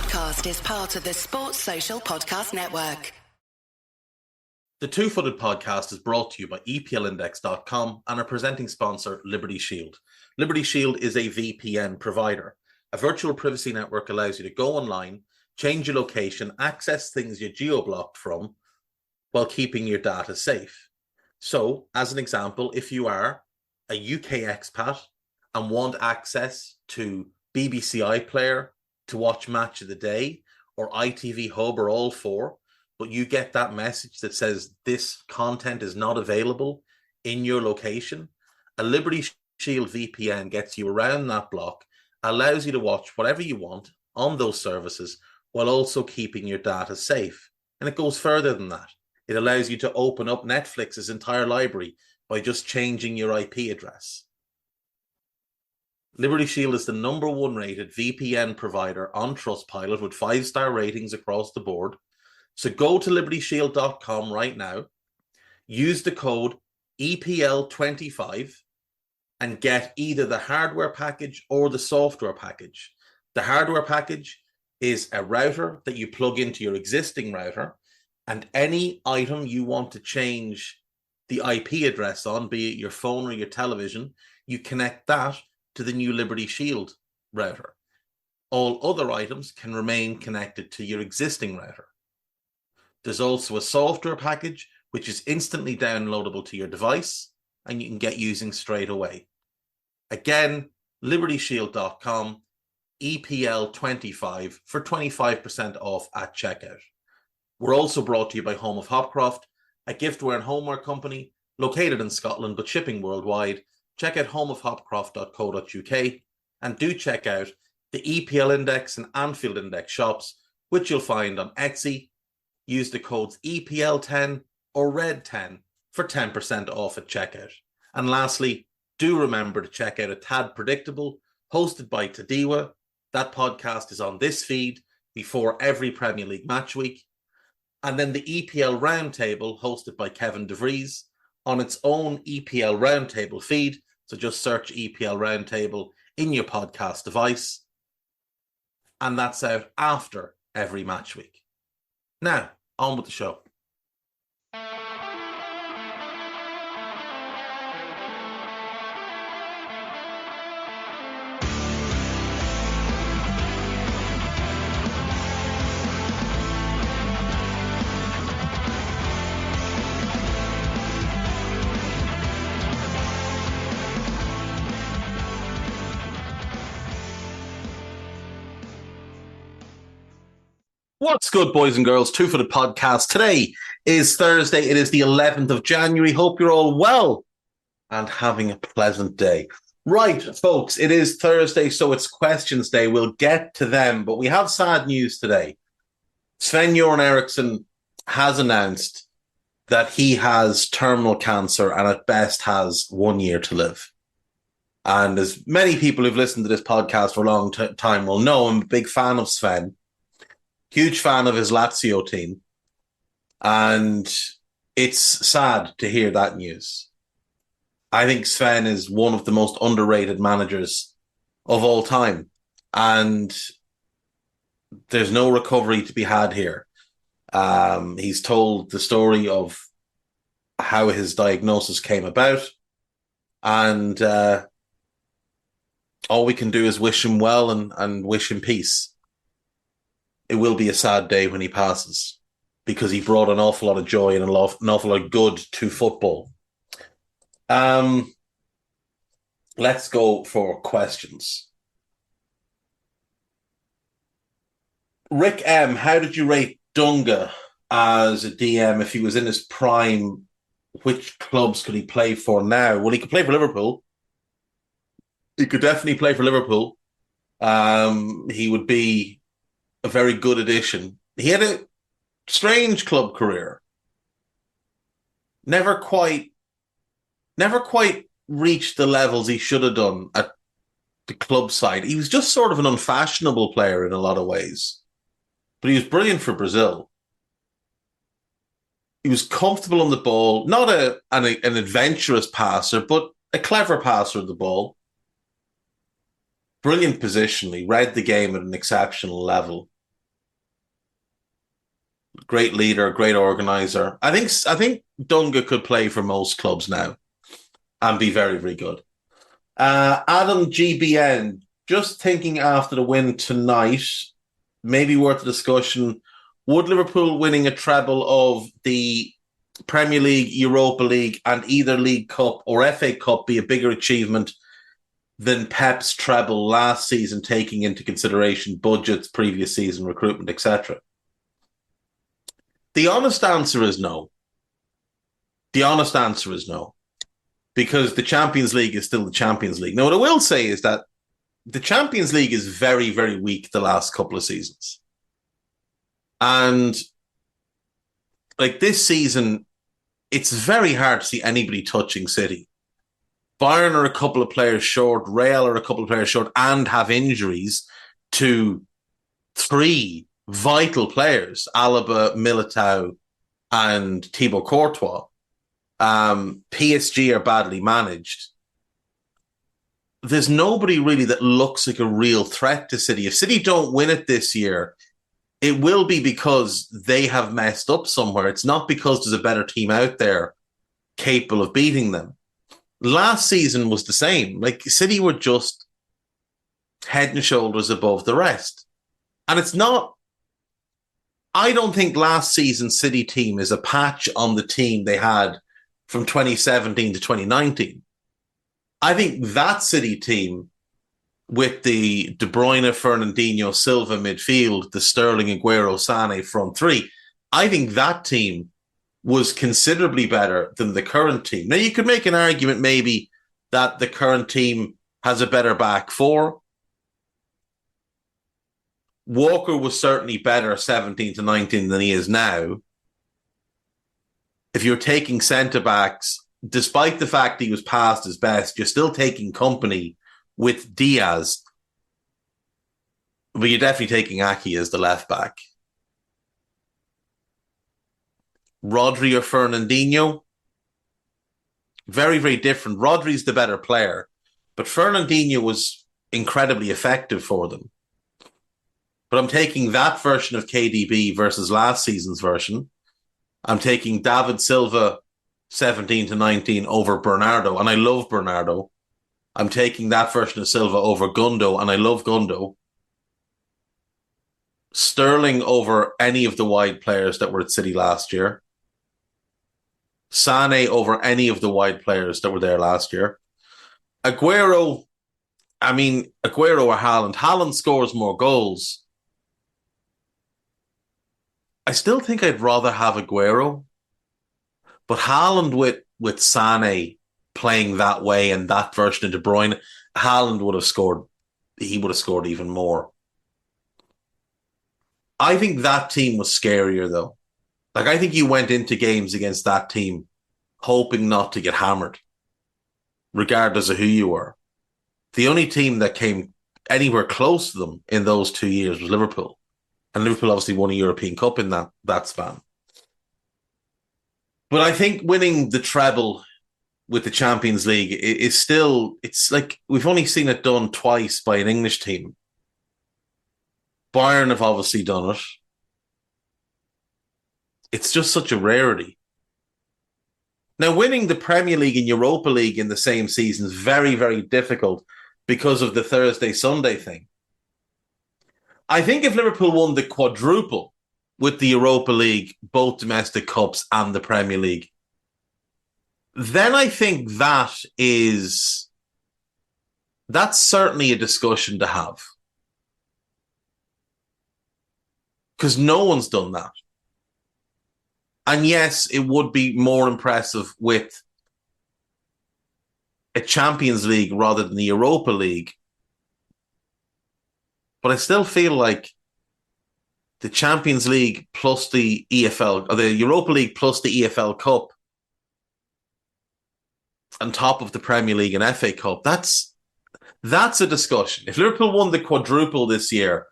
podcast is part of the Sports Social Podcast Network. The Two-Footed Podcast is brought to you by EPLindex.com and our presenting sponsor, Liberty Shield. Liberty Shield is a VPN provider. A virtual privacy network allows you to go online, change your location, access things you're geo-blocked from, while keeping your data safe. So, as an example, if you are a UK expat and want access to BBC iPlayer to watch Match of the Day, or ITV Hub, or all four, but you get that message that says this content is not available in your location, a Liberty Shield VPN gets you around that block, allows you to watch whatever you want on those services while also keeping your data safe. And it goes further than that. It allows you to open up Netflix's entire library by just changing your IP address. Liberty Shield is the #1 rated VPN provider on Trustpilot with 5-star ratings across the board. So go to libertyshield.com right now, use the code EPL25 and get either the hardware package or the software package. The hardware package is a router that you plug into your existing router, and any item you want to change the IP address on, be it your phone or your television, you connect that to the new Liberty Shield router. All other items can remain connected to your existing router. There's also a software package, which is instantly downloadable to your device and you can get using straight away. Again, libertyshield.com, EPL25 for 25% off at checkout. We're also brought to you by Home of Hopcroft, a giftware and homeware company located in Scotland but shipping worldwide. Check out homeofhopcroft.co.uk and do check out the EPL Index and Anfield Index shops, which you'll find on Etsy. Use the codes EPL10 or RED10 for 10% off at checkout. And lastly, do remember to check out A Tad Predictable, hosted by Tadiwa. That podcast is on this feed before every Premier League match week. And then the EPL Roundtable, hosted by Kevin DeVries, on its own EPL Roundtable feed. So just search EPL Roundtable in your podcast device. And that's out after every match week. Now, on with the show. What's good, boys and girls? Two-Footed Podcast. Today is Thursday. It is the 11th of January. Hope you're all well and having a pleasant day. Right, folks, it is Thursday, so it's Questions Day. We'll get to them, but we have sad news today. Sven-Göran Eriksson has announced that he has terminal cancer and at best has 1 year to live. And as many people who've listened to this podcast for a long time will know, I'm a big fan of Sven. Huge fan of his Lazio team. And it's sad to hear that news. I think Sven is one of the most underrated managers of all time. And there's no recovery to be had here. He's told the story of how his diagnosis came about. And all we can do is wish him well and wish him peace. It will be a sad day when he passes because he brought an awful lot of joy and an awful lot of good to football. Let's go for questions. Rick M., how did you rate Dunga as a DM if he was in his prime? Which clubs could he play for now? Well, he could play for Liverpool. He could definitely play for Liverpool. He would be a very good addition. He had a strange club career. Never quite reached the levels he should have done at the club side. He was just sort of an unfashionable player in a lot of ways. But he was brilliant for Brazil. He was comfortable on the ball, not an adventurous passer, but a clever passer of the ball. Brilliant positionally, read the game at an exceptional level. Great leader, great organizer. I think Dunga could play for most clubs now and be very, very good. Adam GBN, just thinking after the win tonight, maybe worth a discussion. Would Liverpool winning a treble of the Premier League, Europa League, and either League Cup or FA Cup be a bigger achievement than Pep's treble last season, taking into consideration budgets, previous season recruitment, etc.? The honest answer is no. The honest answer is no, because the Champions League is still the Champions League. Now, what I will say is that the Champions League is very, very weak the last couple of seasons. And like this season, it's very hard to see anybody touching City. Bayern are a couple of players short, Real are a couple of players short, and have injuries to three vital players, Alaba, Militao, and Thibaut Courtois. PSG are badly managed. There's nobody really that looks like a real threat to City. If City don't win it this year, it will be because they have messed up somewhere. It's not because there's a better team out there capable of beating them. Last season was the same. Like, City were just head and shoulders above the rest. And it's not... I don't think last season's City team is a patch on the team they had from 2017 to 2019. I think that City team, with the De Bruyne, Fernandinho, Silva midfield, the Sterling, Aguero, Sané front three, I think that team was considerably better than the current team. Now, you could make an argument maybe that the current team has a better back four. Walker was certainly better 17 to 19 than he is now. If you're taking centre-backs, despite the fact he was past his best, you're still taking company with Diaz. But you're definitely taking Aki as the left-back. Rodri or Fernandinho? Very, very different. Rodri's the better player, but Fernandinho was incredibly effective for them. But I'm taking that version of KDB versus last season's version. I'm taking David Silva 17 to 19 over Bernardo, and I love Bernardo. I'm taking that version of Silva over Gundo, and I love Gundo. Sterling over any of the wide players that were at City last year. Sané over any of the wide players that were there last year. Aguero or Haaland. Haaland scores more goals. I still think I'd rather have Aguero, but Haaland with Sané playing that way and that version of De Bruyne, Haaland would have scored. He would have scored even more. I think that team was scarier, though. Like, I think you went into games against that team hoping not to get hammered, regardless of who you were. The only team that came anywhere close to them in those 2 years was Liverpool. And Liverpool obviously won a European Cup in that span. But I think winning the treble with the Champions League is still, it's like we've only seen it done twice by an English team. Bayern have obviously done it. It's just such a rarity. Now, winning the Premier League and Europa League in the same season is very, very difficult because of the Thursday-Sunday thing. I think if Liverpool won the quadruple with the Europa League, both domestic cups and the Premier League, then I think that's certainly a discussion to have. Because no one's done that. And yes, it would be more impressive with a Champions League rather than the Europa League. But I still feel like the Champions League plus the EFL, or the Europa League plus the EFL Cup, on top of the Premier League and FA Cup, that's a discussion. If Liverpool won the quadruple this year,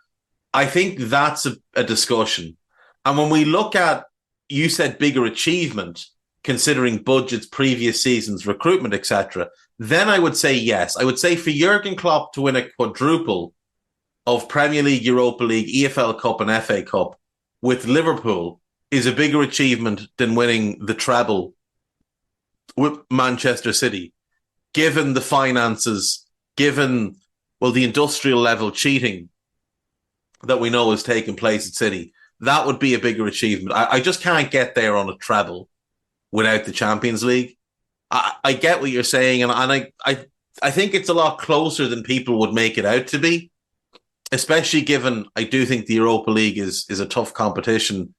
I think that's a discussion. And when we look at, you said bigger achievement, considering budgets, previous seasons, recruitment, etc., then I would say yes. I would say for Jurgen Klopp to win a quadruple of Premier League, Europa League, EFL Cup and FA Cup with Liverpool is a bigger achievement than winning the treble with Manchester City, given the finances, given, well, the industrial level cheating that we know has taken place at City. That would be a bigger achievement. I just can't get there on a treble without the Champions League. I get what you're saying, and I think it's a lot closer than people would make it out to be, especially given I do think the Europa League is a tough competition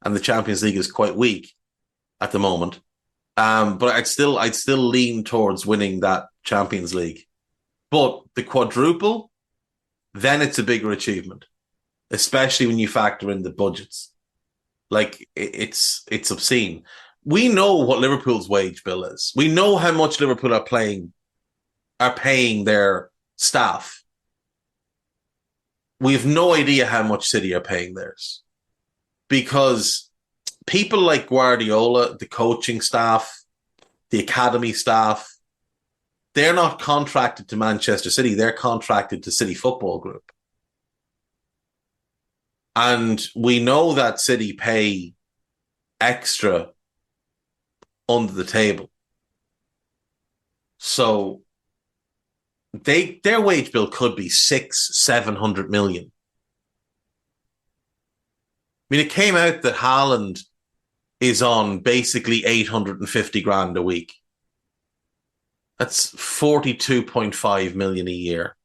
and the Champions League is quite weak at the moment. But I'd still lean towards winning that Champions League. But the quadruple, then it's a bigger achievement, especially when you factor in the budgets. Like it's obscene. We know what Liverpool's wage bill is. We know how much Liverpool are paying their staff. We have no idea how much City are paying theirs, because people like Guardiola, the coaching staff, the academy staff, they're not contracted to Manchester City. They're contracted to City Football Group. And we know that City pay extra under the table. So their wage bill could be 600-700 million. I mean, it came out that Haaland is on basically 850 grand a week. That's 42.5 million a year.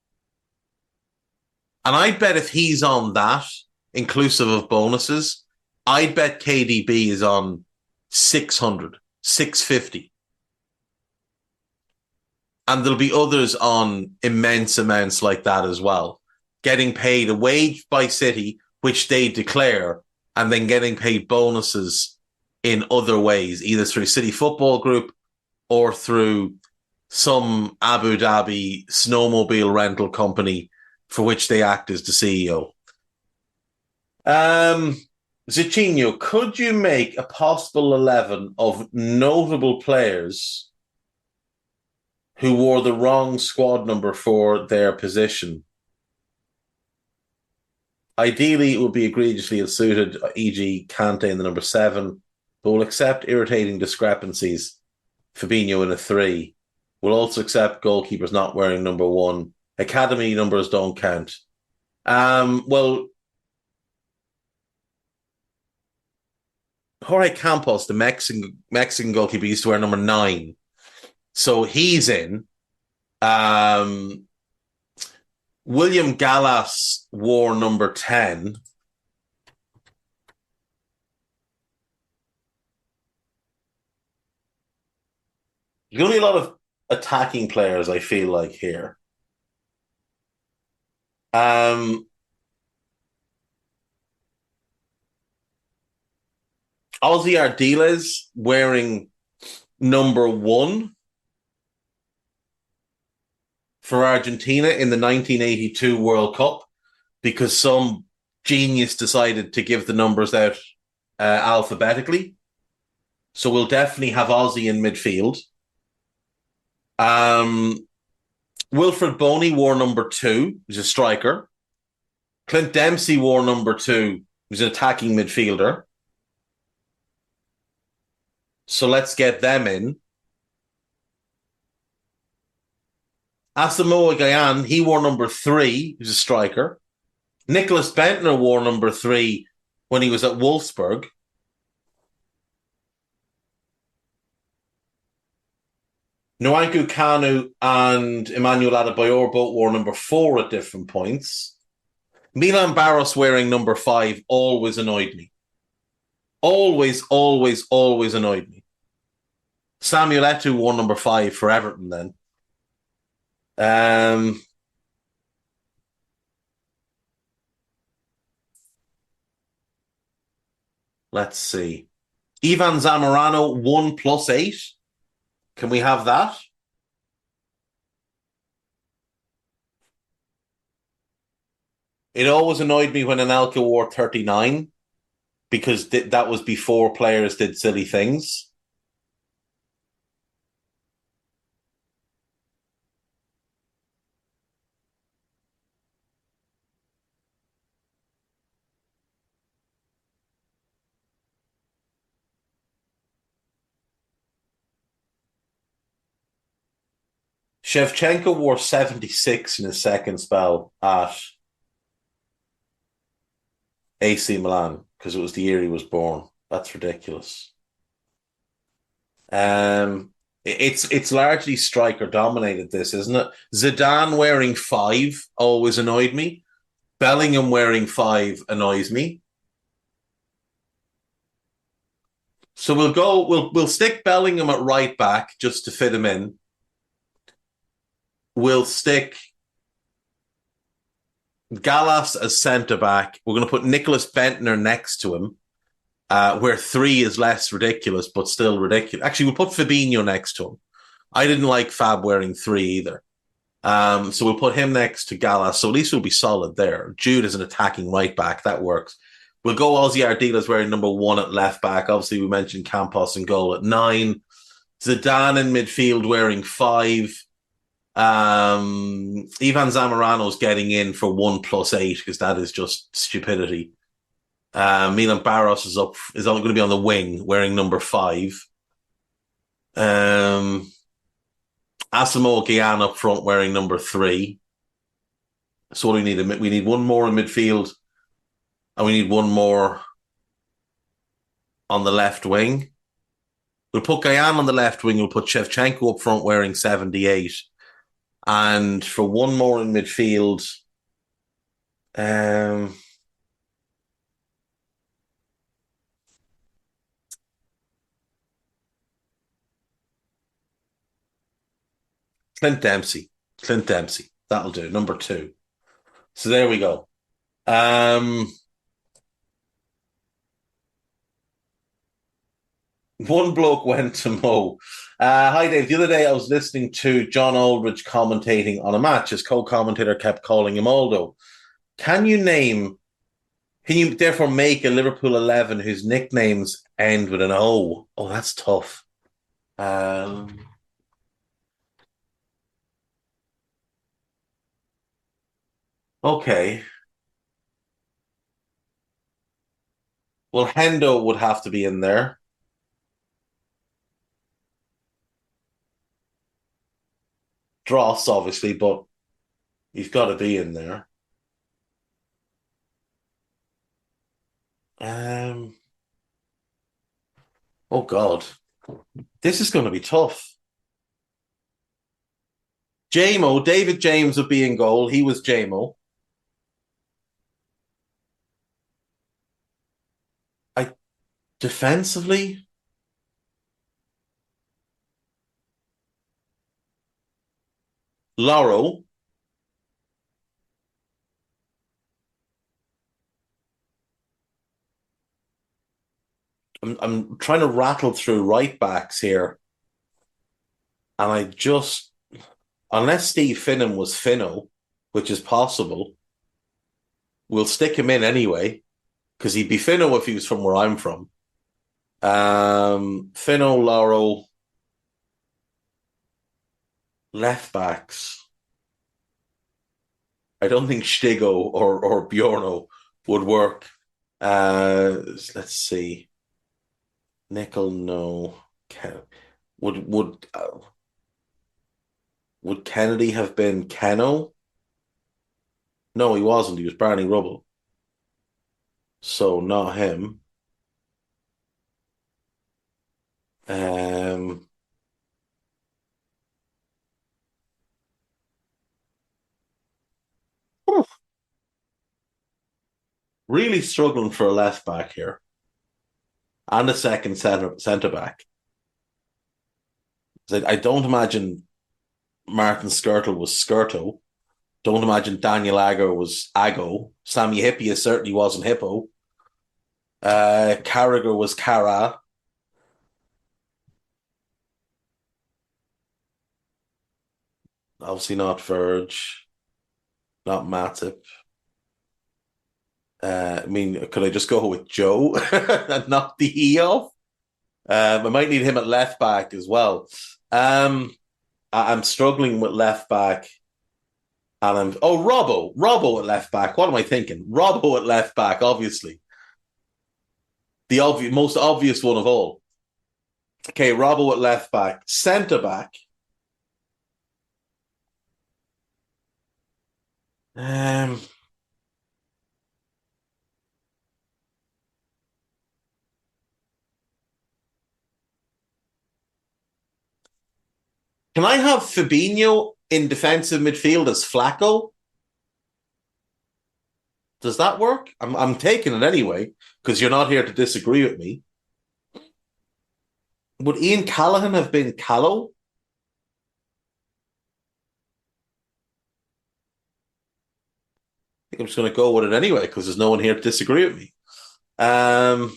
And I'd bet if he's on that, inclusive of bonuses, I'd bet KDB is on 600, 650. And there'll be others on immense amounts like that as well, getting paid a wage by City, which they declare, and then getting paid bonuses in other ways, either through City Football Group or through some Abu Dhabi snowmobile rental company for which they act as the CEO. Zicinho, could you make a possible 11 of notable players who wore the wrong squad number for their position? Ideally, it would be egregiously ill-suited, e.g. Kante in the number 7, but will accept irritating discrepancies. Fabinho in a 3. We'll also accept goalkeepers not wearing number 1. Academy numbers don't count. Well, Jorge Campos, the Mexican goalkeeper, used to wear number 9. So he's in. William Gallas wore number 10. There's going to be a lot of attacking players, I feel like, here. Ozzy Ardiles wearing number 1 for Argentina in the 1982 World Cup, because some genius decided to give the numbers out alphabetically. So we'll definitely have Ozzy in midfield. Wilfred Boney wore number 2, who's a striker. Clint Dempsey wore number 2, who's an attacking midfielder. So let's get them in. Asamoah Gyan, he wore number 3, who's a striker. Nicholas Bentner wore number 3 when he was at Wolfsburg. Nwankwo Kanu and Emmanuel Adebayor both wore number 4 at different points. Milan Barros wearing number 5 always annoyed me. Always annoyed me. Samuel Eto'o wore number 5 for Everton then. Let's see. Ivan Zamorano 1+8. Can we have that? It always annoyed me when Anelka wore 39, because that was before players did silly things. Shevchenko wore 76 in his second spell at AC Milan because it was the year he was born. That's ridiculous. It's largely striker dominated, this, isn't it? Zidane wearing 5 always annoyed me. Bellingham wearing 5 annoys me. So we'll stick Bellingham at right back just to fit him in. We'll stick Gallas as centre back. We're going to put Nicholas Bentner next to him, where 3 is less ridiculous, but still ridiculous. Actually, we'll put Fabinho next to him. I didn't like Fab wearing 3 either. So we'll put him next to Gallas. So at least we'll be solid there. Jude is an attacking right back. That works. We'll go Ozzy Ardiles wearing number 1 at left back. Obviously, we mentioned Campos in goal at 9. Zidane in midfield wearing 5. Ivan Zamorano's getting in for 1+8 because that is just stupidity. Milan Barros is going to be on the wing wearing number 5. Asamoah Gyan up front wearing number 3. So what do we need? We need one more in midfield, and we need one more on the left wing. We'll put Gyan on the left wing. We'll put Shevchenko up front wearing 78. And for one more in midfield, Clint Dempsey. Clint Dempsey. That'll do. Number 2. So there we go. One bloke went to Mo. Hi, Dave. The other day I was listening to John Aldridge commentating on a match. His co-commentator kept calling him Aldo. Can you therefore make a Liverpool 11 whose nicknames end with an O? Oh, that's tough. Okay. Well, Hendo would have to be in there. Dross, obviously, but he's got to be in there. Oh, God. This is going to be tough. JMO, David James would be in goal. He was JMO. Defensively, Laurel. I'm trying to rattle through right backs here. And unless Steve Finnan was Finno, which is possible, we'll stick him in anyway, because he'd be Finno if he was from where I'm from. Finno, Laurel, left backs. I don't think Stigo or Bjorno would work. Let's see. Nickel, no. Would Kennedy have been Keno? No, he wasn't. He was Barney Rubble. So not him. Really struggling for a left back here. And a second centre back. I don't imagine Martin Skirtle was Skirto. Don't imagine Daniel Agger was Ago. Sammy Hippia certainly wasn't Hippo. Carragher was Cara. Obviously not Verge. Not Matip. Could I just go with Joe and knock the E off? I might need him at left back as well. I'm struggling with left back. And Robbo at left back. What am I thinking? Robbo at left back, obviously. The most obvious one of all. Okay, Robbo at left back. Centre back. Um, can I have Fabinho in defensive midfield as Flacco? Does that work? I'm taking it anyway because you're not here to disagree with me. Would Ian Callaghan have been Callow? I think I'm just going to go with it anyway because there's no one here to disagree with me. Um,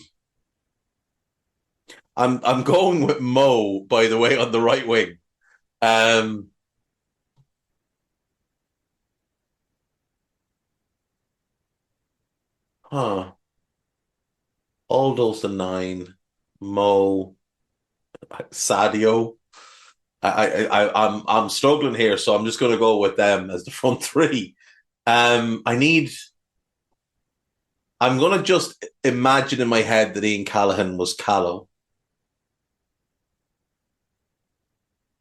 I'm going with Mo, by the way, on the right wing. Um, huh. Aldo's the nine. Mo, Sadio. I'm struggling here, so I'm just going to go with them as the front three. I need. I'm going to just imagine in my head that Ian Callaghan was Callow.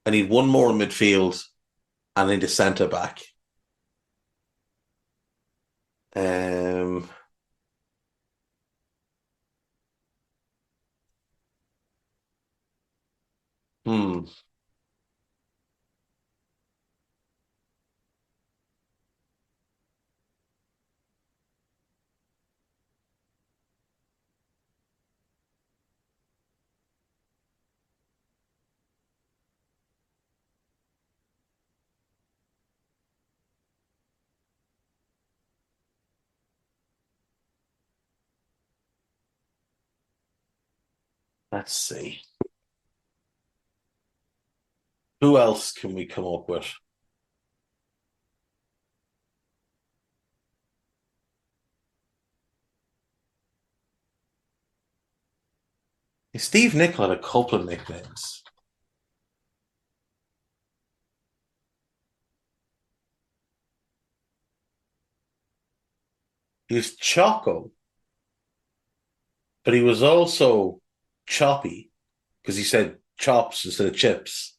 I need one more in midfield and I need a centre back. Um, hmm. Let's see. Who else can we come up with? Steve Nicol had a couple of nicknames. He was Choco, but he was also choppy because he said chops instead of chips.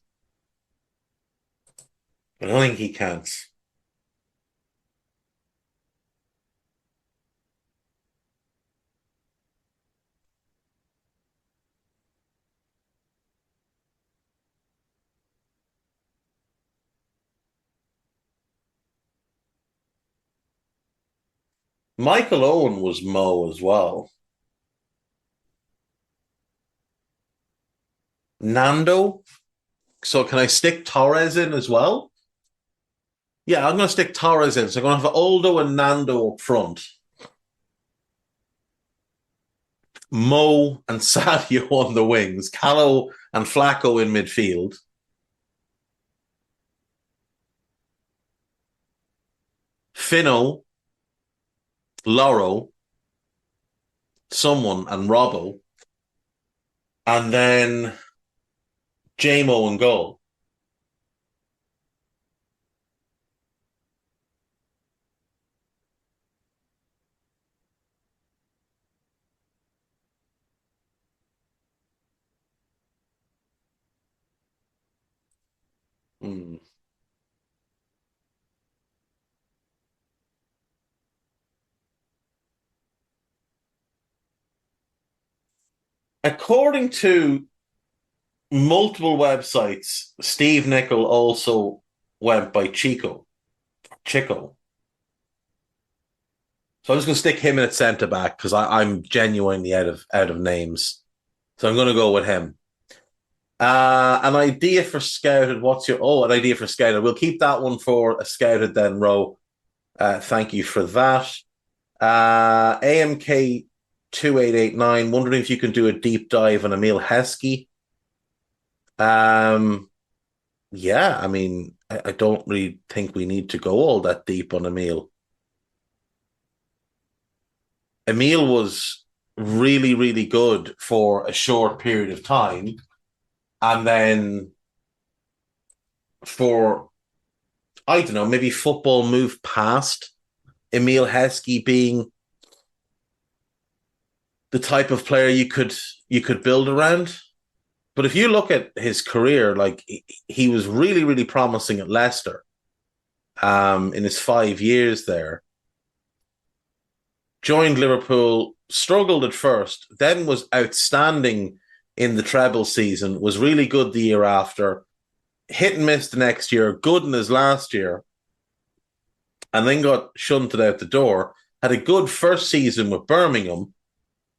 But I don't think he counts. Michael Owen was Mo as well. Nando. So can I stick Torres in as well? Yeah, I'm going to stick Torres in. So I'm going to have Aldo and Nando up front. Mo and Sadio on the wings. Callow and Flacco in midfield. Fino, Loro, someone, and Robbo. And then JMO and goal. Hmm. According to multiple websites, Steve Nicol also went by Chico. So I'm just going to stick him in at centre back because I'm genuinely out of names. So I'm going to go with him. An idea for scouted. What's your an idea for scouted? We'll keep that one for a scouted then, Ro. Thank you for that. AMK 2889, wondering if you can do a deep dive on Emil Heskey. Yeah, I mean, I don't really think we need to go all that deep on Emil. Emil was really, really good for a short period of time. And then for, I don't know, maybe football moved past Emil Heskey being the type of player you could build around. But if you look at his career, like he was really, really promising at Leicester. in his 5 years there. Joined Liverpool, struggled at first, then was outstanding in the treble season, was really good the year after, hit and miss the next year, good in his last year, and then got shunted out the door. Had a good first season with Birmingham.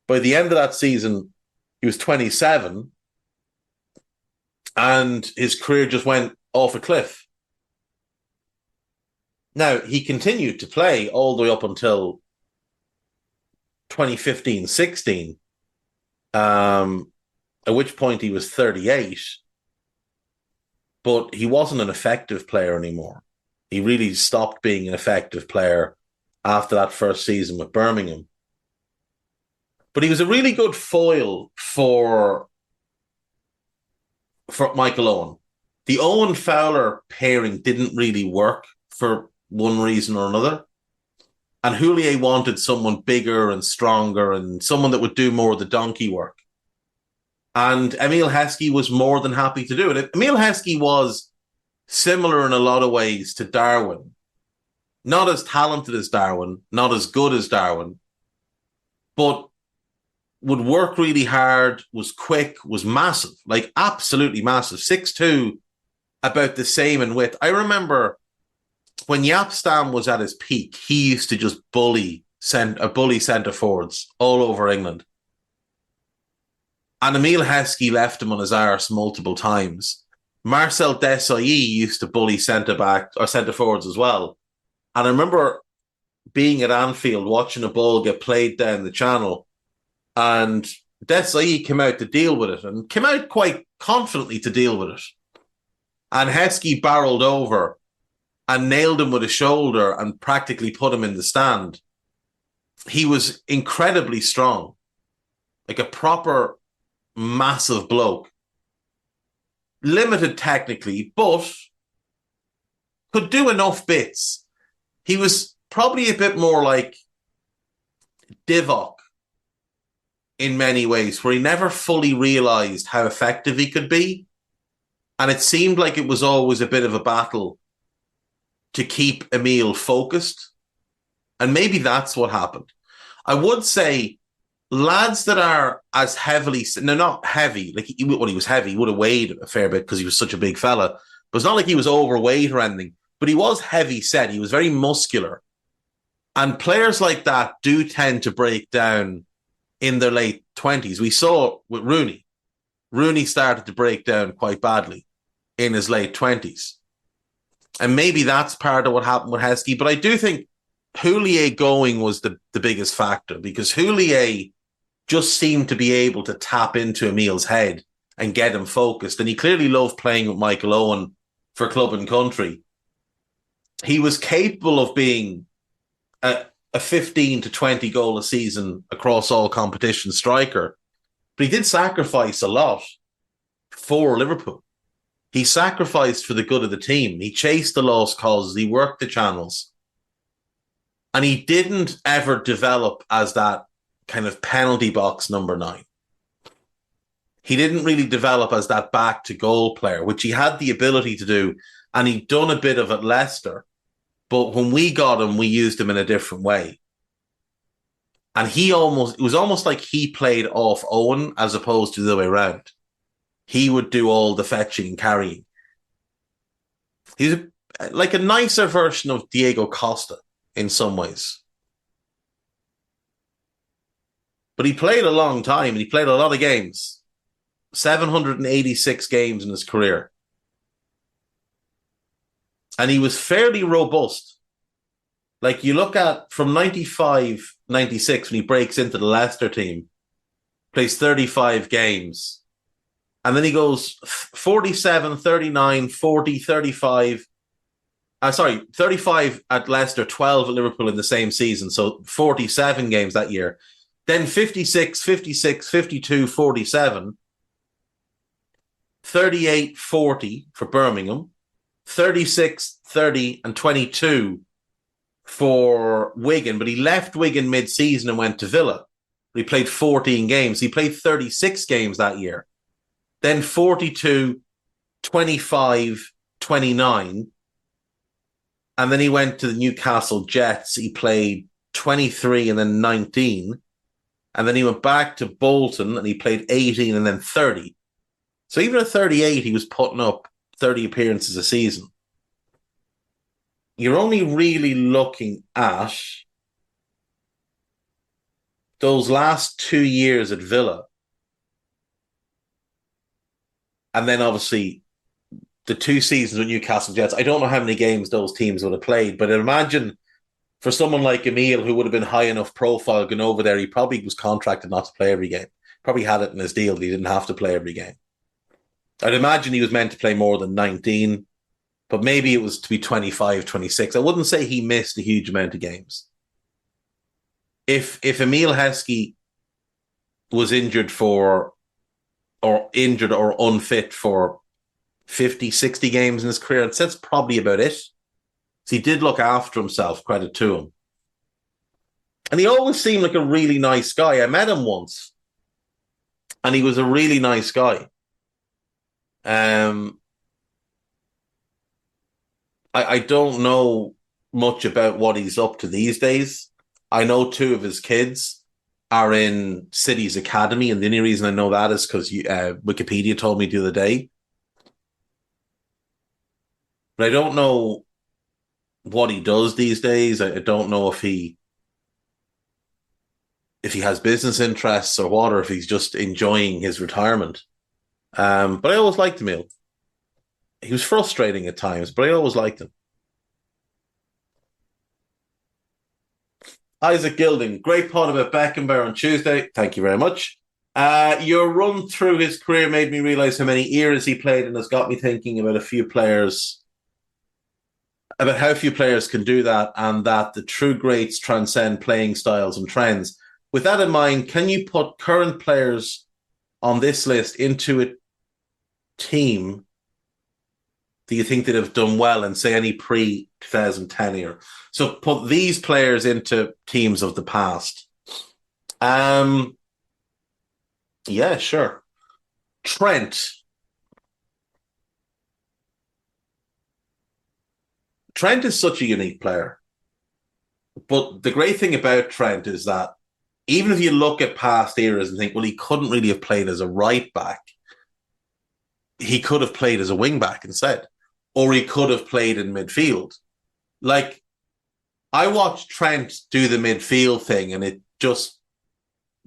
By the end of that season, he was 27, and his career just went off a cliff. Now, he continued to play all the way up until 2015-16, at which point he was 38, but he wasn't an effective player anymore. He really stopped being an effective player after that first season with Birmingham. But he was a really good foil for Michael Owen. The Owen Fowler pairing didn't really work for one reason or another. And Houllier wanted someone bigger and stronger and someone that would do more of the donkey work. And Emile Heskey was more than happy to do it. Emile Heskey was similar in a lot of ways to Darwin. Not as talented as Darwin, not as good as Darwin, but would work really hard, was quick, was massive, like absolutely massive. 6'2", about the same in width. I remember when Jaap Stam was at his peak, he used to just bully centre forwards all over England. And Emile Heskey left him on his arse multiple times. Marcel Desailly used to bully centre forwards as well. And I remember being at Anfield watching a ball get played down the channel, and Desailly came out to deal with it and came out quite confidently to deal with it. And Heskey barreled over and nailed him with a shoulder and practically put him in the stand. He was incredibly strong, like a proper massive bloke. Limited technically, but could do enough bits. He was probably a bit more like Divock in many ways, where he never fully realised how effective he could be. And it seemed like it was always a bit of a battle to keep Emile focused. And maybe that's what happened. I would say lads that are as heavily, no, not heavy, like when he was heavy, he would have weighed a fair bit because he was such a big fella, but it's not like he was overweight or anything, but he was heavy set. He was very muscular. And players like that do tend to break down in their late 20s. We saw it with Rooney. Rooney started to break down quite badly in his late 20s. And maybe that's part of what happened with Heskey. But I do think Houllier going was the biggest factor, because Houllier just seemed to be able to tap into Emile's head and get him focused. And he clearly loved playing with Michael Owen for club and country. He was capable of being a 15 to 20 goal a season across all competition striker. But he did sacrifice a lot for Liverpool. He sacrificed for the good of the team. He chased the lost causes. He worked the channels. And he didn't ever develop as that kind of penalty box number 9. He didn't really develop as that back to goal player, which he had the ability to do. And he'd done a bit of it at Leicester. But when we got him, we used him in a different way. And it was almost like he played off Owen as opposed to the other way around. He would do all the fetching and carrying. He's like a nicer version of Diego Costa in some ways. But he played a long time and he played a lot of games. 786 games in his career. And he was fairly robust. Like you look at from 95, 96 when he breaks into the Leicester team, plays 35 games. And then he goes 47, 39, 40, 35. 35 at Leicester, 12 at Liverpool in the same season. So 47 games that year. Then 56, 56, 52, 47. 38, 40 for Birmingham. 36, 30, and 22 for Wigan. But he left Wigan mid-season and went to Villa. He played 14 games. He played 36 games that year. Then 42, 25, 29. And then he went to the Newcastle Jets. He played 23 and then 19. And then he went back to Bolton and he played 18 and then 30. So even at 38, he was putting up 30 appearances a season. You're only really looking at those last 2 years at Villa. And then obviously the 2 seasons with Newcastle Jets. I don't know how many games those teams would have played, but imagine for someone like Emile, who would have been high enough profile going over there, he probably was contracted not to play every game. Probably had it in his deal that he didn't have to play every game. I'd imagine he was meant to play more than 19, but maybe it was to be 25, 26. I wouldn't say he missed a huge amount of games. If Emile Heskey was injured or unfit for 50, 60 games in his career, that's probably about it. So he did look after himself, credit to him. And he always seemed like a really nice guy. I met him once, and he was a really nice guy. I don't know much about what he's up to these days. I know 2 of his kids are in City's academy, and the only reason I know that is because Wikipedia told me the other day. But I don't know what he does these days. I don't know if he has business interests or what, or if he's just enjoying his retirement. But I always liked Emile. He was frustrating at times, but I always liked him. Isaac Gilding, great pod about Beckenbauer on Tuesday. Thank you very much. Your run through his career made me realise how many eras he played, and has got me thinking about how few players can do that, and that the true greats transcend playing styles and trends. With that in mind, can you put current players on this list into a team that you think that have done well and say any pre-2010 era? So put these players into teams of the past. Yeah, sure. Trent is such a unique player. But the great thing about Trent is that even if you look at past eras and think, well, he couldn't really have played as a right back, he could have played as a wing back instead, or he could have played in midfield. Like, I watched Trent do the midfield thing, and it just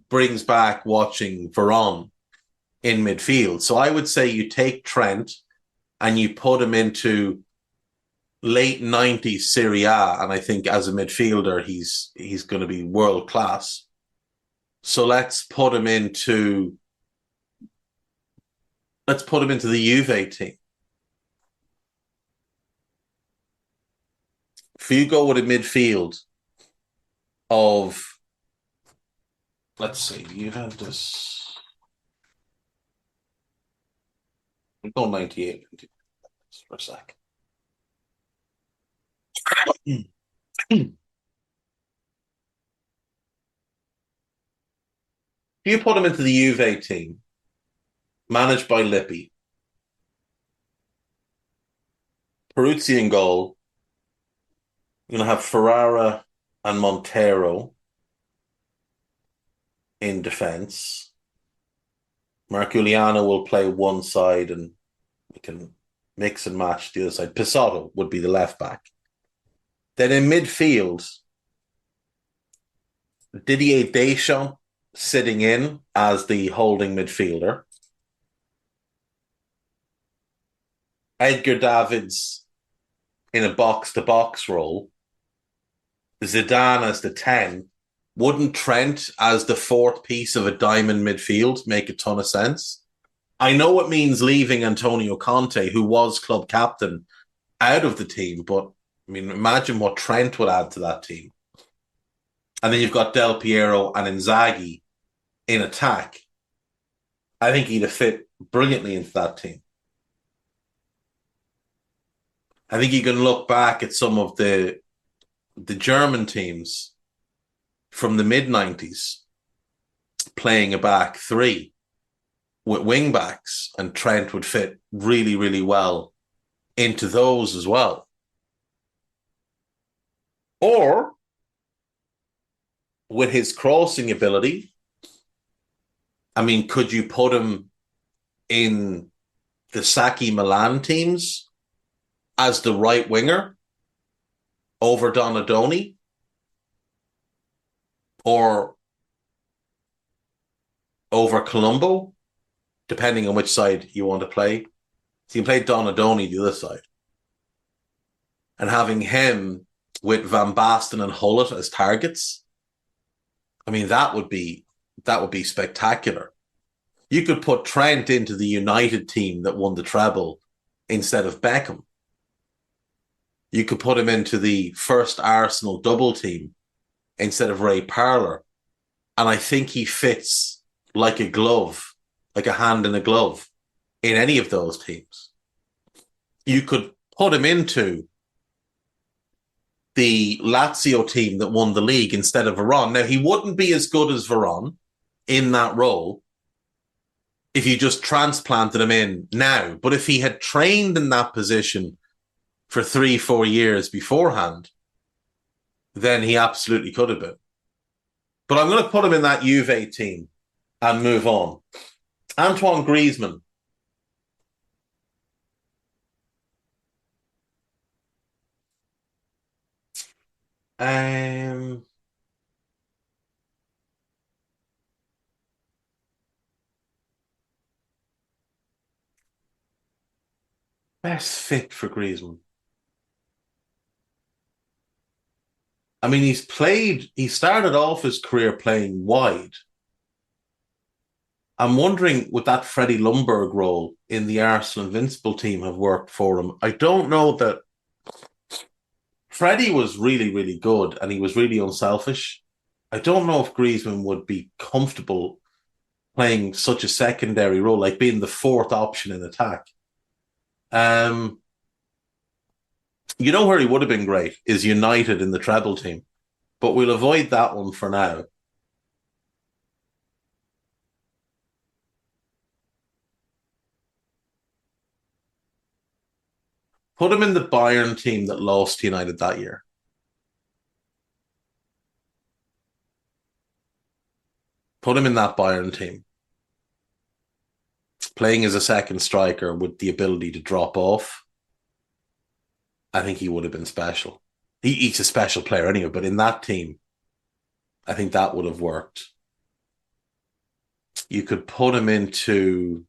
brings back watching Varane in midfield. So I would say you take Trent and you put him into late 90s Serie A, and I think as a midfielder, he's going to be world class. So let's put him into the Juve team. If you go with a midfield of, let's see, Juventus, we'll go 98 for a sec. If you put him into the Juve team, managed by Lippi, Peruzzi in goal, you're going to have Ferrara and Montero in defence. Marculiano will play one side, and we can mix and match the other side. Pissotto would be the left back. Then in midfield, Didier Deschamps sitting in as the holding midfielder. Edgar Davids in a box-to-box role. Zidane as the 10. Wouldn't Trent as the 4th piece of a diamond midfield make a ton of sense? I know it means leaving Antonio Conte, who was club captain, out of the team, but I mean, imagine what Trent would add to that team. And then you've got Del Piero and Inzaghi in attack. I think he'd have fit brilliantly into that team. I think you can look back at some of the German teams from the mid-90s playing a back 3 with wing backs, and Trent would fit really, really well into those as well. Or with his crossing ability, I mean, could you put him in the Saki Milan teams as the right winger over Donadoni? Or over Colombo, depending on which side you want to play. So you can play Donadoni the other side. And having him with Van Basten and Hullet as targets, I mean, that would be spectacular. You could put Trent into the United team that won the treble instead of Beckham. You could put him into the first Arsenal double team instead of Ray Parlour. And I think he fits like a glove, like a hand in a glove in any of those teams. You could put him into the Lazio team that won the league instead of Varane. Now, he wouldn't be as good as Varane in that role if you just transplanted him in now. But if he had trained in that position for 3-4 years beforehand, then he absolutely could have been. But I'm going to put him in that Juve team and move on. Antoine Griezmann. Best fit for Griezmann. I mean, he started off his career playing wide. I'm wondering, would that Freddie Ljungberg role in the Arsenal Invincible team have worked for him? I don't know that. Freddie was really, really good and he was really unselfish. I don't know if Griezmann would be comfortable playing such a secondary role, like being the fourth option in attack. You know where he would have been great is United in the treble team, but we'll avoid that one for now. Put him in the Bayern team that lost to United that year. Put him in that Bayern team. Playing as a second striker with the ability to drop off. I think he would have been special. He's a special player anyway, but in that team, I think that would have worked. You could put him into...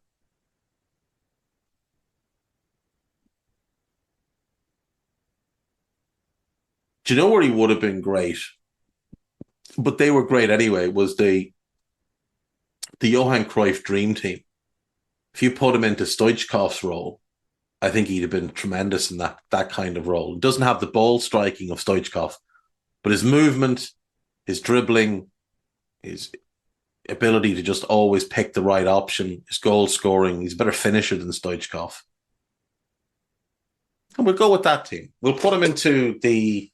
Do you know where he would have been great? But they were great anyway, was the Johan Cruyff Dream Team. If you put him into Stoichkov's role, I think he'd have been tremendous in that kind of role. He doesn't have the ball striking of Stoichkov, but his movement, his dribbling, his ability to just always pick the right option, his goal scoring, he's a better finisher than Stoichkov. And we'll go with that team. We'll put him into the...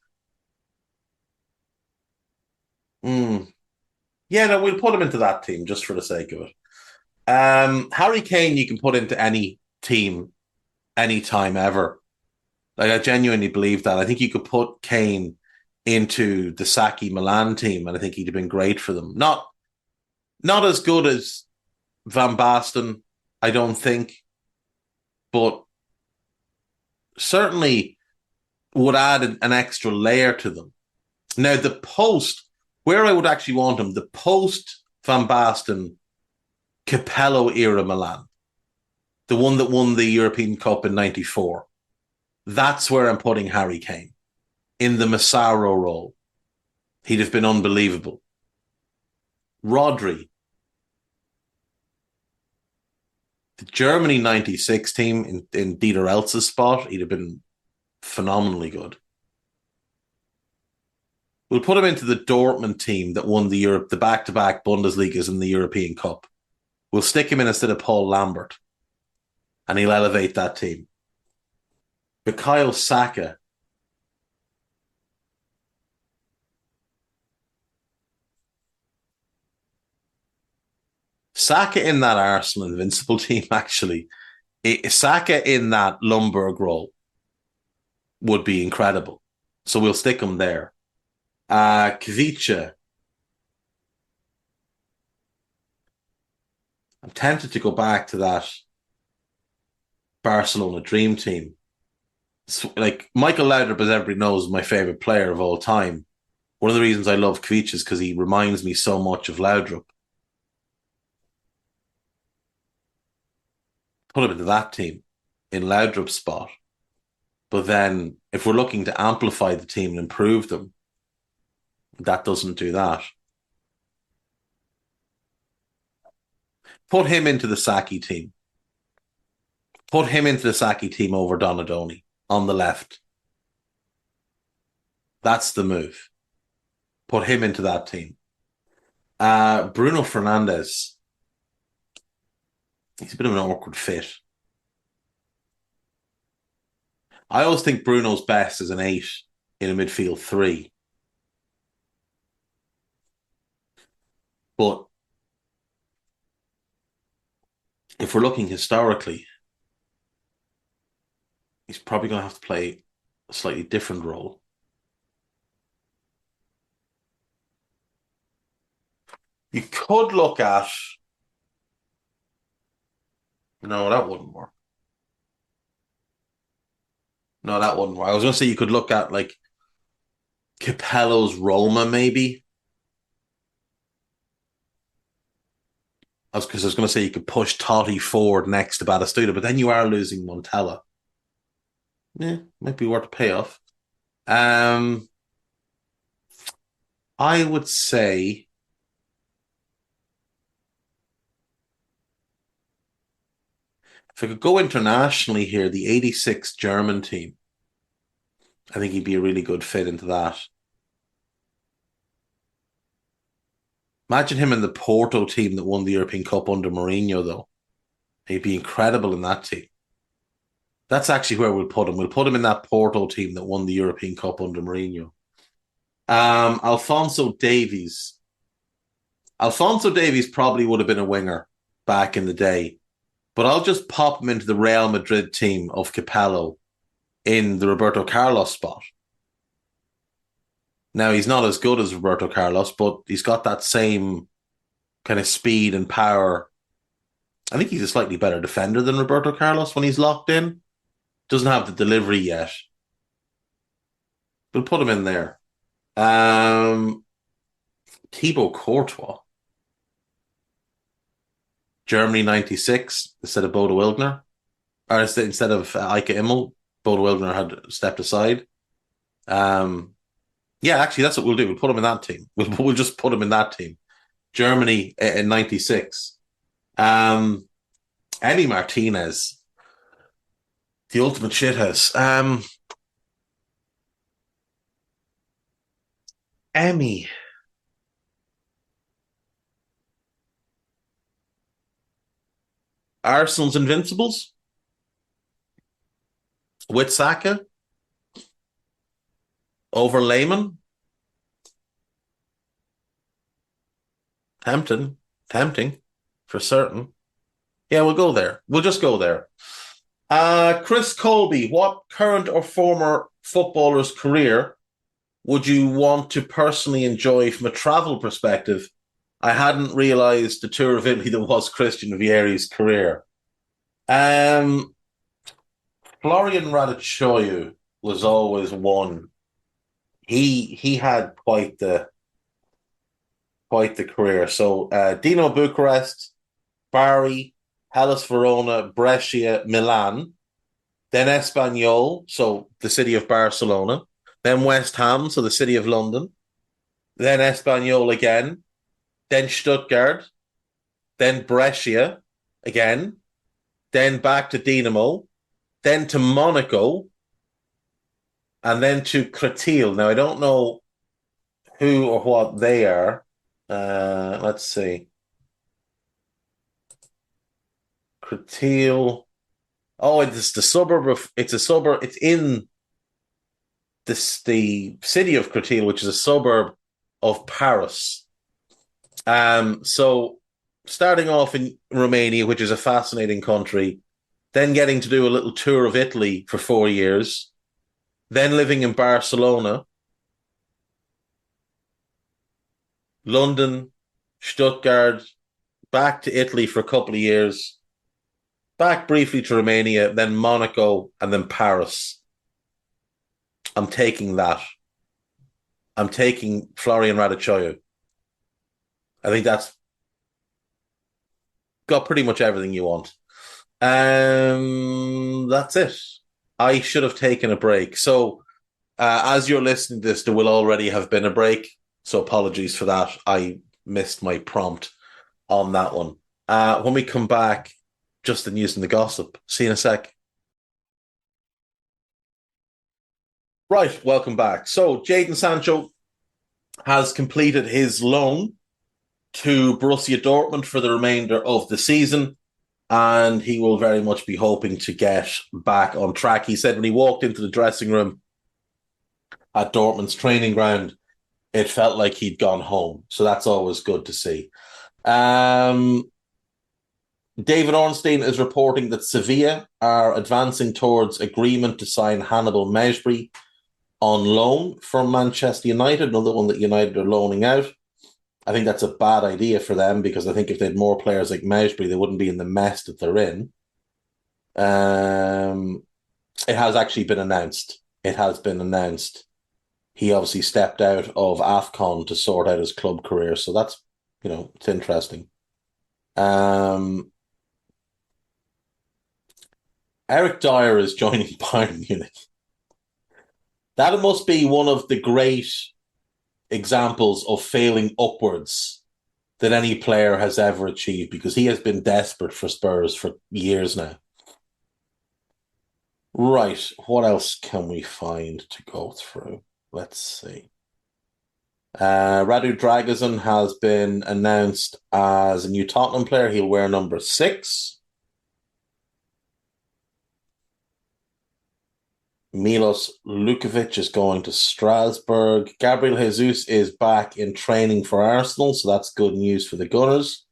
Yeah, no, we'll put him into that team just for the sake of it. Harry Kane, you can put into any team, anytime ever. Like, I genuinely believe that. I think you could put Kane into the Saki Milan team, and I think he'd have been great for them. Not as good as Van Basten, I don't think, but certainly would add an extra layer to them. Now, the post, where I would actually want him, the post Van Basten Capello era Milan, the one that won the European Cup in 94. That's where I'm putting Harry Kane, in the Massaro role. He'd have been unbelievable. Rodri, the Germany 96 team in Dieter Elz's spot, he'd have been phenomenally good. We'll put him into the Dortmund team that won the back-to-back Bundesligas and the European Cup. We'll stick him in instead of Paul Lambert, and he'll elevate that team. Bukayo Saka. Saka in that Arsenal Invincible team, actually. Saka in that Ljungberg role would be incredible. So we'll stick him there. Kvicha. I'm tempted to go back to that Barcelona dream team. Like Michael Laudrup, as everybody knows, is my favorite player of all time. One of the reasons I love Kvicha is because he reminds me so much of Laudrup. Put him into that team in Laudrup's spot. But then if we're looking to amplify the team and improve them, that doesn't do that. Put him into the Saki team. Put him into the Saki team over Donadoni on the left. That's the move. Put him into that team. Bruno Fernandes. He's a bit of an awkward fit. I always think Bruno's best as an 8 in a midfield 3. But if we're looking historically, he's probably going to have to play a slightly different role. You could look at... No, that wouldn't work. No, that wouldn't work. I was going to say you could look at like Capello's Roma, maybe. Because I was going to say you could push Totti forward next to Batistuta, but then you are losing Montella. Yeah, might be worth a payoff. I would say if I could go internationally here, the 86 German team, I think he'd be a really good fit into that. Imagine him in the Porto team that won the European Cup under Mourinho, though. He'd be incredible in that team. That's actually where we'll put him. We'll put him in that Porto team that won the European Cup under Mourinho. Alphonso Davies. Alphonso Davies probably would have been a winger back in the day, but I'll just pop him into the Real Madrid team of Capello in the Roberto Carlos spot. Now, he's not as good as Roberto Carlos, but he's got that same kind of speed and power. I think he's a slightly better defender than Roberto Carlos when he's locked in. Doesn't have the delivery yet. We'll put him in there. Thibaut Courtois. Germany 96 instead of Bodo Illgner. Or instead of Eike Immel. Bodo Illgner had stepped aside. Yeah, actually, that's what we'll do. We'll put him in that team. We'll just put him in that team. Germany in 96. Emi Martinez. The ultimate shithouse. Emmy. Arsenal's Invincibles. With Saka. Over Lehman. Tempting for certain. Yeah, we'll go there. We'll just go there. Chris Colby, what current or former footballer's career would you want to personally enjoy from a travel perspective? I hadn't realised the tour of Italy that was Christian Vieri's career. Florian Radicchioiu was always one. He had quite the career. So Dino Bucharest, Bari, Hellas Verona, Brescia, Milan, then Espanyol, so the city of Barcelona, then West Ham, so the city of London, then Espanyol again, then Stuttgart, then Brescia again, then back to Dinamo, then to Monaco, and then to Créteil. Now, I don't know who or what they are. Let's see. Créteil. Oh, it's the suburb of. It's a suburb. It's in the city of Créteil, which is a suburb of Paris. So starting off in Romania, which is a fascinating country, then getting to do a little tour of Italy for 4 years, then living in Barcelona, London, Stuttgart, back to Italy for a couple of years, back briefly to Romania, then Monaco, and then Paris. I'm taking that. I'm taking Florian Raducanu. I think that's got pretty much everything you want. That's it. I should have taken a break. So, as you're listening to this, there will already have been a break. So, apologies for that. I missed my prompt on that one. When we come back, just the news and the gossip. See you in a sec. Right, welcome back. So, Jadon Sancho has completed his loan to Borussia Dortmund for the remainder of the season, and he will very much be hoping to get back on track. He said when he walked into the dressing room at Dortmund's training ground, it felt like he'd gone home. So that's always good to see. David Ornstein is reporting that Sevilla are advancing towards agreement to sign Hannibal Mejbri on loan from Manchester United, another one that United are loaning out. I think that's a bad idea for them because I think if they had more players like Mejbri, they wouldn't be in the mess that they're in. It has actually been announced. It has been announced. He obviously stepped out of AFCON to sort out his club career. So that's, it's interesting. Eric Dyer is joining Bayern Munich. That must be one of the great examples of failing upwards that any player has ever achieved because he has been desperate for Spurs for years now. Right, what else can we find to go through? Let's see. Radu Dragusin has been announced as a new Tottenham player. He'll wear number 6. Milos Lukovic is going to Strasbourg. Gabriel Jesus is back in training for Arsenal, so that's good news for the Gunners.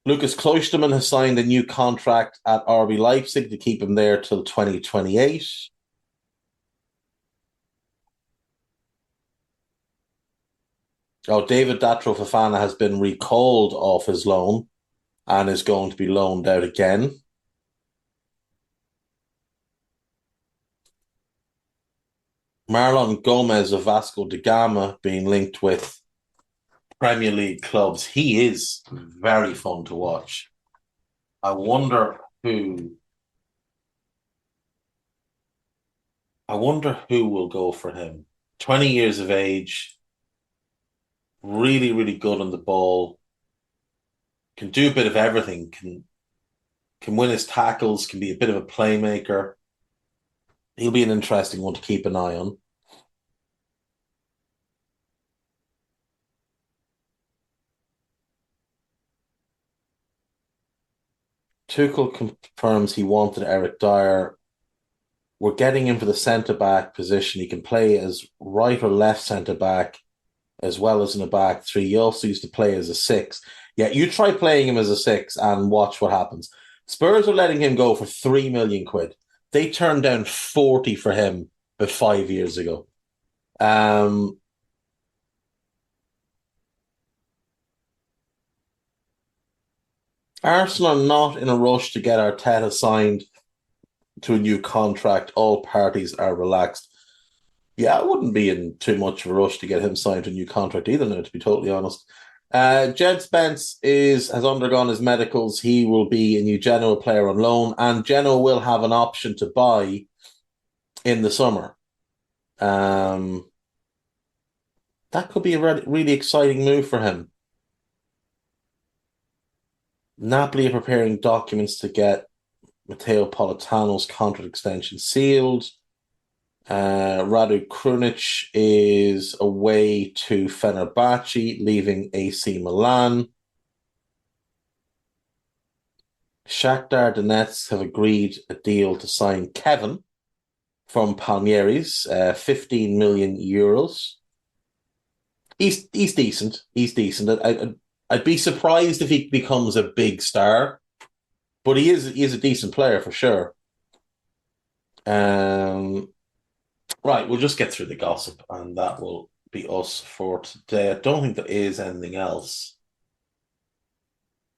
Lucas Klostermann has signed a new contract at RB Leipzig to keep him there till 2028. David Datro Fofana has been recalled off his loan and is going to be loaned out again. Marlon Gomez of Vasco da Gama being linked with Premier League clubs. He is very fun to watch. I wonder who will go for him. 20 years of age, really, really good on the ball, can do a bit of everything, can win his tackles, can be a bit of a playmaker. He'll be an interesting one to keep an eye on. Tuchel confirms he wanted Eric Dyer. We're getting him for the centre-back position. He can play as right or left centre-back as well as in a back 3. He also used to play as a 6. Yeah, you try playing him as a 6 and watch what happens. Spurs are letting him go for 3 million quid. They turned down 40 for him about 5 years ago. Arsenal are not in a rush to get Arteta signed to a new contract. All parties are relaxed. Yeah, I wouldn't be in too much of a rush to get him signed to a new contract either now, to be totally honest. Jed Spence has undergone his medicals. He will be a new Genoa player on loan, and Genoa will have an option to buy in the summer. That could be a really exciting move for him. Napoli are preparing documents to get Matteo Politano's contract extension sealed. Radu Krunic is away to Fenerbahce, leaving AC Milan. Shakhtar Donetsk have agreed a deal to sign Kevin from Palmieri's, 15 million euros. He's decent. He's decent. I'd be surprised if he becomes a big star, but he is a decent player for sure. Right, we'll just get through the gossip, and that will be us for today. I don't think there is anything else.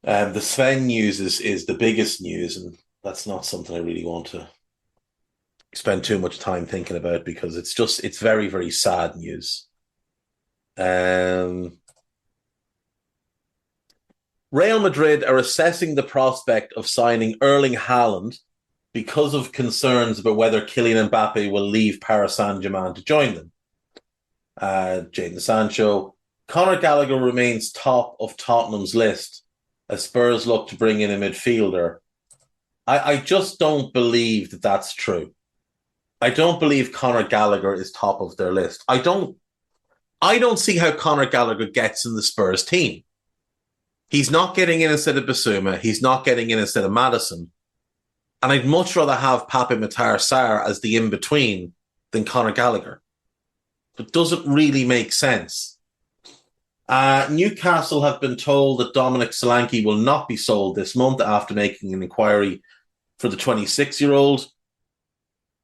The Sven news is the biggest news, and that's not something I really want to spend too much time thinking about because it's very, very sad news. Real Madrid are assessing the prospect of signing Erling Haaland because of concerns about whether Kylian Mbappe will leave Paris Saint-Germain to join them. Jadon Sancho. Conor Gallagher remains top of Tottenham's list as Spurs look to bring in a midfielder. I just don't believe that that's true. I don't believe Conor Gallagher is top of their list. I don't see how Conor Gallagher gets in the Spurs team. He's not getting in instead of Basuma. He's not getting in instead of Maddison. And I'd much rather have Pape Matar Sarr as the in-between than Conor Gallagher. It doesn't really make sense. Newcastle have been told that Dominic Solanke will not be sold this month after making an inquiry for the 26-year-old.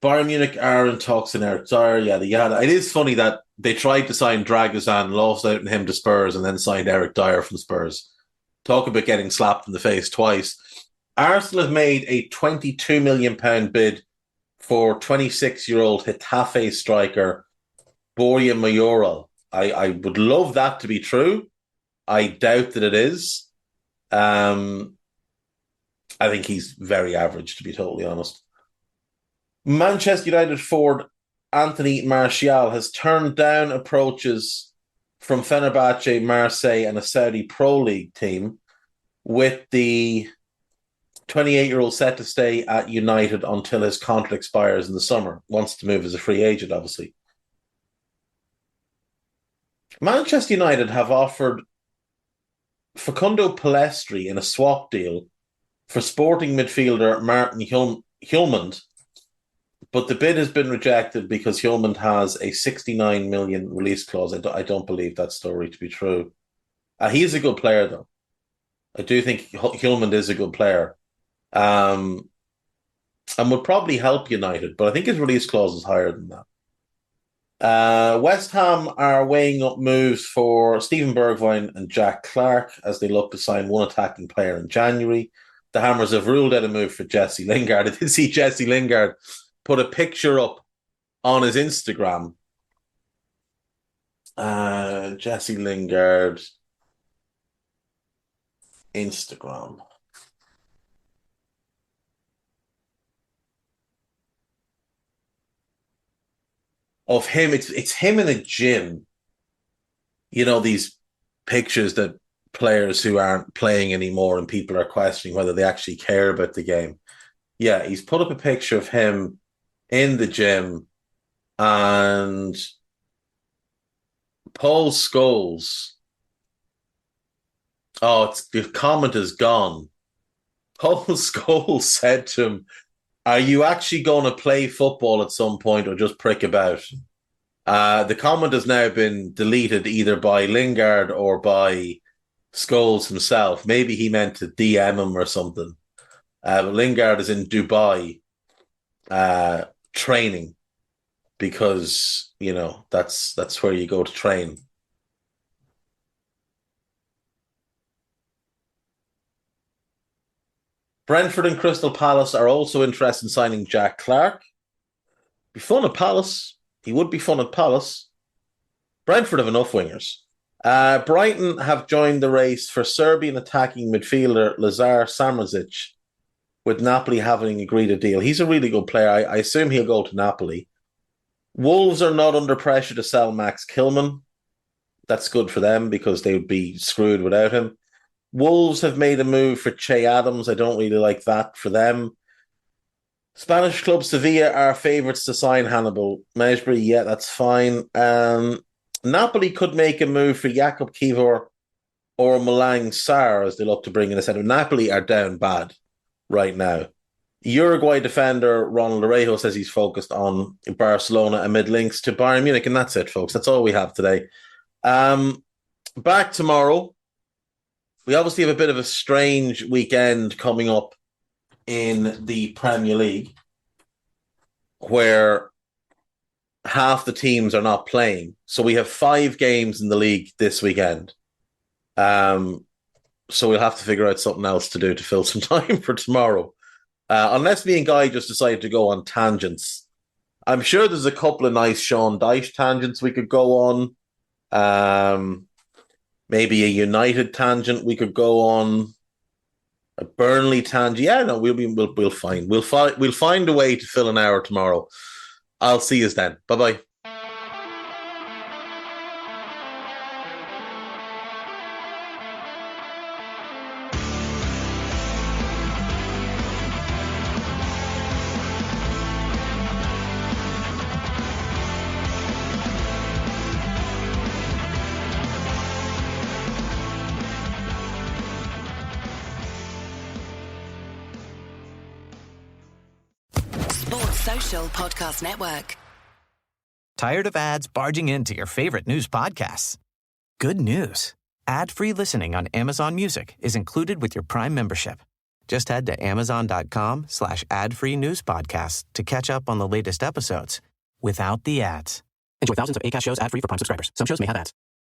Bayern Munich are in talks in Eric Dyer, yada yada. It is funny that they tried to sign Dragozan, lost out on him to Spurs, and then signed Eric Dyer from Spurs. Talk about getting slapped in the face twice. Arsenal have made a £22 million bid for 26-year-old Getafe striker Borja Mayoral. I would love that to be true. I doubt that it is. I think he's very average, to be totally honest. Manchester United forward Anthony Martial has turned down approaches from Fenerbahce, Marseille, and a Saudi Pro League team, with the 28-year-old set to stay at United until his contract expires in the summer. Wants to move as a free agent, obviously. Manchester United have offered Facundo Pellistri in a swap deal for Sporting midfielder Martin Hjulmand, but the bid has been rejected because Hjulmand has a 69 million release clause. I don't believe that story to be true. He is a good player, though. I do think Hjulmand is a good player. And would probably help United, but I think his release clause is higher than that. West Ham are weighing up moves for Steven Bergwijn and Jack Clark as they look to sign one attacking player in January. The Hammers have ruled out a move for Jesse Lingard. I did see Jesse Lingard put a picture up on his Instagram. Jesse Lingard Instagram. Of him, it's him in a gym. You know, these pictures that players who aren't playing anymore and people are questioning whether they actually care about the game. Yeah, he's put up a picture of him in the gym, and Paul Scholes. Oh, the comment is gone. Paul Scholes said to him, "Are you actually going to play football at some point or just prick about?" The comment has now been deleted either by Lingard or by Scholes himself. Maybe he meant to DM him or something. But Lingard is in Dubai training because, you know, that's where you go to train. Brentford and Crystal Palace are also interested in signing Jack Clark. Be fun at Palace. He would be fun at Palace. Brentford have enough wingers. Brighton have joined the race for Serbian attacking midfielder Lazar Samrzic, with Napoli having agreed a deal. He's a really good player. I assume he'll go to Napoli. Wolves are not under pressure to sell Max Kilman. That's good for them because they would be screwed without him. Wolves have made a move for Che Adams. I don't really like that for them. Spanish club Sevilla are favourites to sign Hannibal Mejbri. Yeah, that's fine. Napoli could make a move for Jakub Kivor or Malang Sarr as they look to bring in a centre. Napoli are down bad right now. Uruguay defender Ronald Arejo says he's focused on Barcelona amid links to Bayern Munich, and that's it, folks. That's all we have today. Back tomorrow. We obviously have a bit of a strange weekend coming up in the Premier League, where half the teams are not playing. So we have 5 games in the league this weekend. So we'll have to figure out something else to do to fill some time for tomorrow. Unless me and Guy just decide to go on tangents. I'm sure there's a couple of nice Sean Dyche tangents we could go on. Maybe a United tangent we could go on. A Burnley tangent. Yeah, no, we'll find. We'll find a way to fill an hour tomorrow. I'll see you then. Bye-bye. Sports Social Podcast Network. Tired of ads barging into your favorite news podcasts? Good news. Ad-free listening on Amazon Music is included with your Prime membership. Just head to amazon.com/ad-free news podcasts to catch up on the latest episodes without the ads. Enjoy thousands of Acast shows ad-free for Prime subscribers. Some shows may have ads.